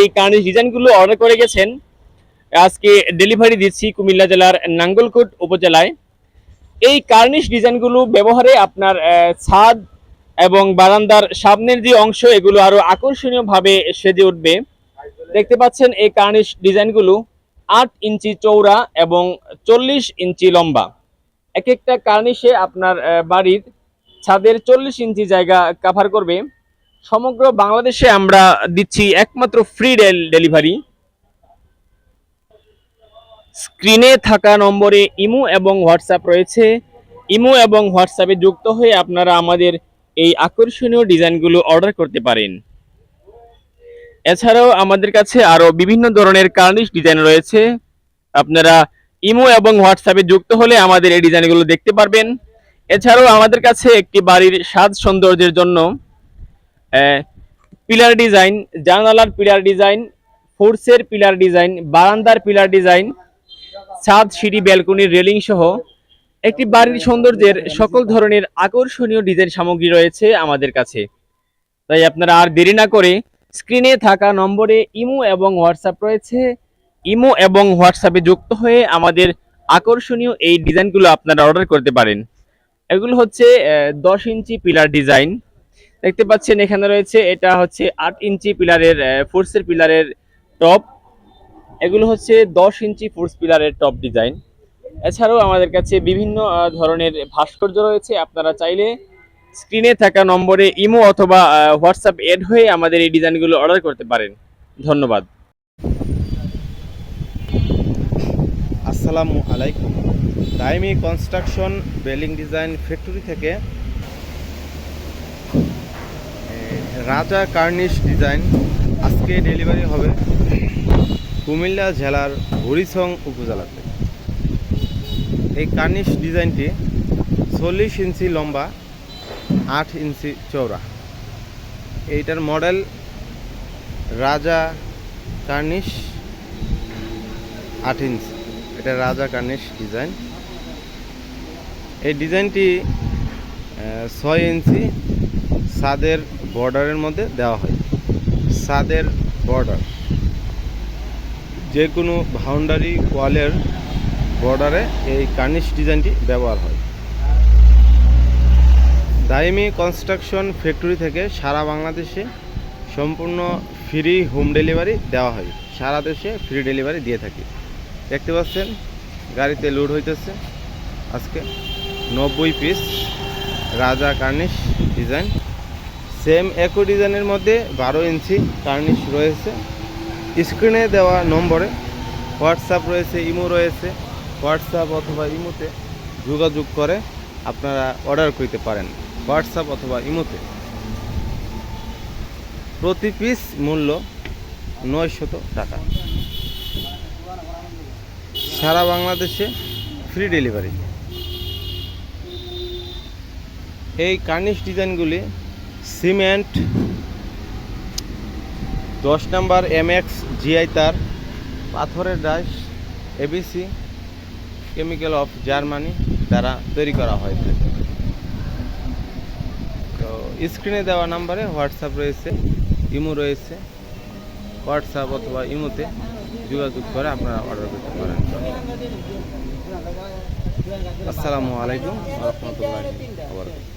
এই কার্নিশ ডিজাইনগুলো অর্ডার করে গেছেন। আজকে ডেলিভারি দিচ্ছি কুমিল্লা জেলার নাঙ্গলকোট উপজেলায়। এই কার্নিশ ডিজাইনগুলো ব্যবহারে আপনার ছাদ এবং বারান্দার সামনের যে অংশ এগুলো আরো আকর্ষণীয়ভাবে সেজে উঠবে। দেখতে পাচ্ছেন এই কার্নিশ ডিজাইনগুলো 8 ইঞ্চি চওড়া এবং 40 ইঞ্চি লম্বা। এক একটা কার্নিশে আপনার বাড়ির ছাদের 40 ইঞ্চি জায়গা কভার করবে। সমগ্র বাংলাদেশে আমরা দিচ্ছি একমাত্র ফ্রি ডেলিভারি। স্ক্রিনে থাকা নম্বরে ইমো এবং হোয়াটসঅ্যাপ রয়েছে। ইমো এবং হোয়াটসঅ্যাপে যুক্ত হয়ে আপনারা আমাদের এই আকর্ষণীয় ডিজাইনগুলো অর্ডার করতে পারেন। এছাড়াও আমাদের কাছে আরো বিভিন্ন ধরনের কার্নিশ ডিজাইন রয়েছে। আপনারা ইমো এবং হোয়াটসঅ্যাপে যুক্ত হলে আমাদের এই ডিজাইনগুলো দেখতে পারবেন। এছাড়াও আমাদের কাছে একটি বাড়ির সাজ সৌন্দর্যের জন্য পিলার ডিজাইন, জানালার পিলার ডিজাইন, ফোর্সের পিলার ডিজাইন, বারান্দার পিলার ডিজাইন, ছাদ, সিঁড়ি, ব্যালকনির রেলিং সহ একটি বাড়ির সৌন্দর্যের সকল ধরনের আকর্ষণীয় ডিজাইন সামগ্রী রয়েছে আমাদের কাছে। তাই আপনারা আর দেরি না করে স্ক্রিনে থাকা নম্বরে ইমো এবং হোয়াটসঅ্যাপ রয়েছে, ইমো এবং হোয়াটসঅ্যাপে যুক্ত হয়ে আমাদের আকর্ষণীয় এই ডিজাইনগুলো আপনারা অর্ডার করতে পারেন। এগুলো হচ্ছে 10 ইঞ্চি পিলার ডিজাইন। দেখতে পাচ্ছেন এখানে রয়েছে, এটা হচ্ছে 8 ইঞ্চি পিলারের ফোর্সের পিলারের টপ। এগুলো হচ্ছে 10 ইঞ্চি ফোর্স পিলারের টপ ডিজাইন। এছাড়াও আমাদের কাছে বিভিন্ন ধরনের ভাস্কর্য রয়েছে। আপনারা চাইলে স্ক্রিনে থাকা নম্বরে ইমো অথবা হোয়াটসঅ্যাপ এড হয়ে আমাদের এই ডিজাইনগুলো অর্ডার করতে পারেন। ধন্যবাদ। আসসালামু আলাইকুম। দাইমি কনস্ট্রাকশন বিল্ডিং ডিজাইন ফ্যাক্টরি থেকে রাজা কার্নিশ ডিজাইন আজকে ডেলিভারি হবে কুমিল্লা জেলার হরিছং উপজেলাতে। এই কার্নিশ ডিজাইনটি 40 ইঞ্চি লম্বা, 8 ইঞ্চি চওড়া। এইটার মডেল রাজা কার্নিশ 8 ইঞ্চি। এটা রাজা কার্নিশ ডিজাইন। এই ডিজাইনটি 6 ইঞ্চি ছাদের বর্ডারের মধ্যে দেওয়া হয়। ছাদের বর্ডার যে কোনো বাউন্ডারি ওয়ালের বর্ডারে এই কার্নিশ ডিজাইনটি ব্যবহার হয়। দাইমি কনস্ট্রাকশন ফ্যাক্টরি থেকে সারা বাংলাদেশে সম্পূর্ণ ফ্রি হোম ডেলিভারি দেওয়া হয়। সারা দেশে ফ্রি ডেলিভারি দিয়ে থাকি। দেখতে পাচ্ছেন গাড়িতে লোড হইতেছে আজকে 90 পিস রাজা কার্নিশ ডিজাইন। সেম একই ডিজাইনের মধ্যে 12 ইঞ্চি কার্নিশ রয়েছে। স্ক্রিনে দেওয়া নম্বরে হোয়াটসঅ্যাপ রয়েছে, ইমো রয়েছে। হোয়াটসঅ্যাপ অথবা ইমোতে যোগাযোগ করে আপনারা অর্ডার করতে পারেন। হোয়াটসঅ্যাপ অথবা ইমোতে। প্রতি পিস মূল্য 900 টাকা। সারা বাংলাদেশে ফ্রি ডেলিভারি। এই কার্নিশ ডিজাইনগুলি সিমেন্ট 10 নাম্বার MX GI তার, পাথরের dice, ABC chemical of Germany দ্বারা তৈরি করা হয় থাকে। তো স্ক্রিনে দেওয়া নাম্বারে হোয়াটসঅ্যাপ রয়েছে, ইমো রয়েছে। হোয়াটসঅ্যাপ অথবা ইমোতে যোগাযোগ করে আপনারা অর্ডার করতে পারেন। আসসালামু আলাইকুম ওয়া রাহমাতুল্লাহি ওয়া বারাকাতুহু।